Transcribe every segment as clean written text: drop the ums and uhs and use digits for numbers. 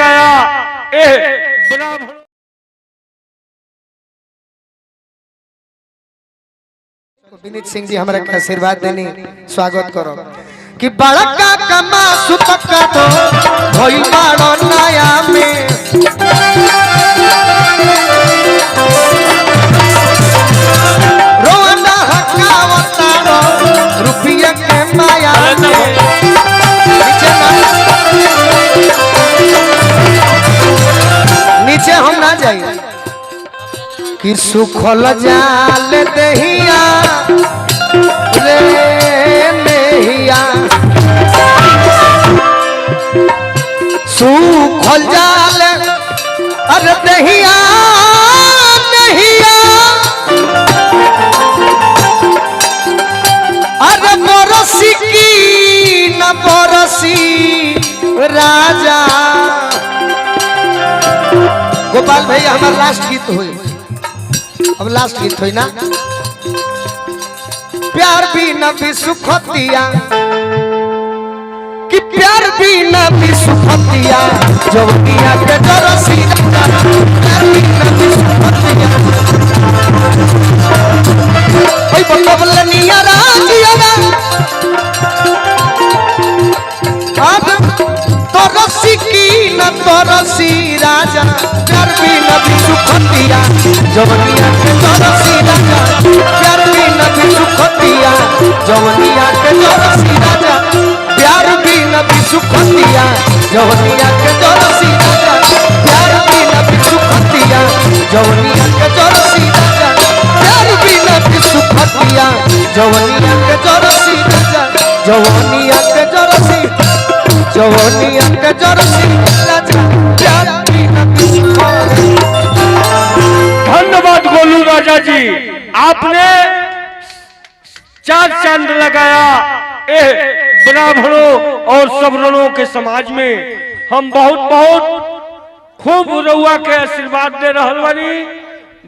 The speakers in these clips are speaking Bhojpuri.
लगाया विनीत सिंह जी हमारे के आशीर्वाद देनी स्वागत करो कि बड़का कमा सुतका तो भइल बाड़ो नया में रोना हकावतारो रुपये के माया में नीचे हम ना जाई कि सुखल जाल दहिया रे नहिया सुखल जाल अरे दहिया नहिया अरे बरसी की न बरसी राजा गोपाल भैया हमारा लास्ट गीत हुई अब लास्ट गीत हुई ना प्यार भी न भी सुखतिया कि प्यार भी न भी सुखतिया जवनिया के दरसी प्यार भी न भी सुखतिया ओई बबलनिया राजिया अब तरसी की न तरसी राजा प्यार भी न भी सुखतिया जवनिया के तरसी राजा प्यार भी न भी सुखतिया जवनिया के तरसी राजा प्यार भी न भी सुखतिया जवनिया के तरसी राजा प्यार भी न भी सुखतिया जवनिया के तरसी राजा प्यार भी न भी सुखतिया जवनिया के तरसी राजा जवनिया के तरसी जवनिया के तरसी राजा प्यार भी न भी सुखतिया। धन्यवाद गोलू राजा जी, आपने चार चांद लगाया ब्राह्मणों और सवर्णों के समाज में। हम बहुत बहुत खूब रउआ के आशीर्वाद दे रहल बानी,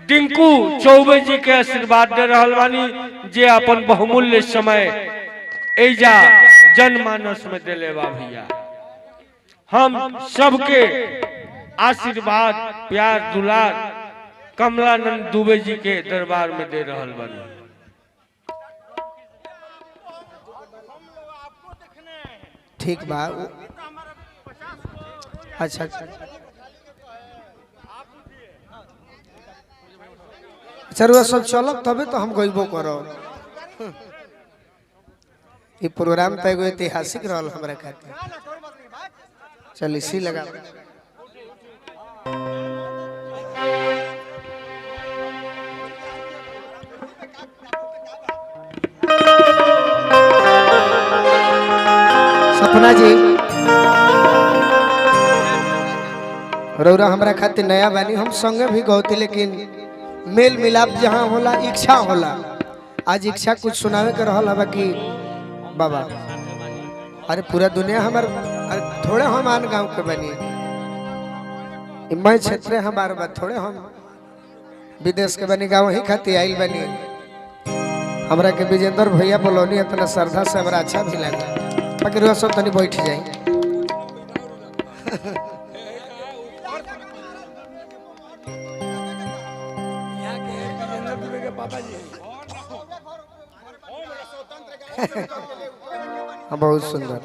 डिंकू चौबे जी के आशीर्वाद दे रहल बानी जे अपन बहुमूल्य समय एजा जनमानस में दिले बा भैया। हम सबके आशीर्वाद प्यार दुलार कमलानंद दुबे जी के दरबार में दे रहल बानी। ठीक बा अच्छा चरुआ सब चलब तबे तो हम गइबो करो। ये प्रोग्राम तो एगो ऐतिहासिक रहल हमरा खातिर। चल इसी लगा सपना जी रौरा हमरा खातिर नया बानी, हम संगे भी गौती लेकिन मेल मिलाप जहाँ होला इच्छा होला। आज इच्छा कुछ सुनावे के रहल हवा कि बाबा अरे पूरा दुनिया हमार थोड़े हम आन गांव के बनी, मैं क्षेत्र हमार बात थोड़े हम विदेश के बनी, गाँव ही खातिर आइल बनी। हमरा के विजेंद्र भैया बोलौनी इतना श्रद्धा से हमरा अच्छा भी लगा। बाकी रुआ सब तनी बैठ जाए। बहुत सुंदर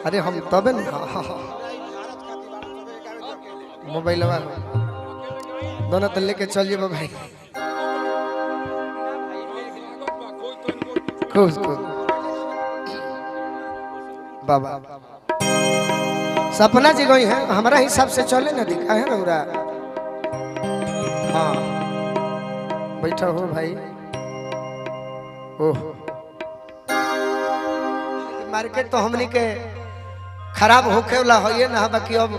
अरे हम तबे मोबाइल दोनों तो लेके चलिए भाई। खूब बाबा सपना जी गई है हमारा हिसाब से चले ना दिखा है ना। हाँ बैठा हो भाई। ओह मार्केट तो हमनी के खराब होके वाला है ना, बाकी अब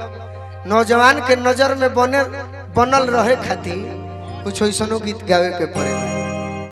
नौजवान के नजर में बनल रहे खातिर कुछ ऐसा गीत गावे के पड़े।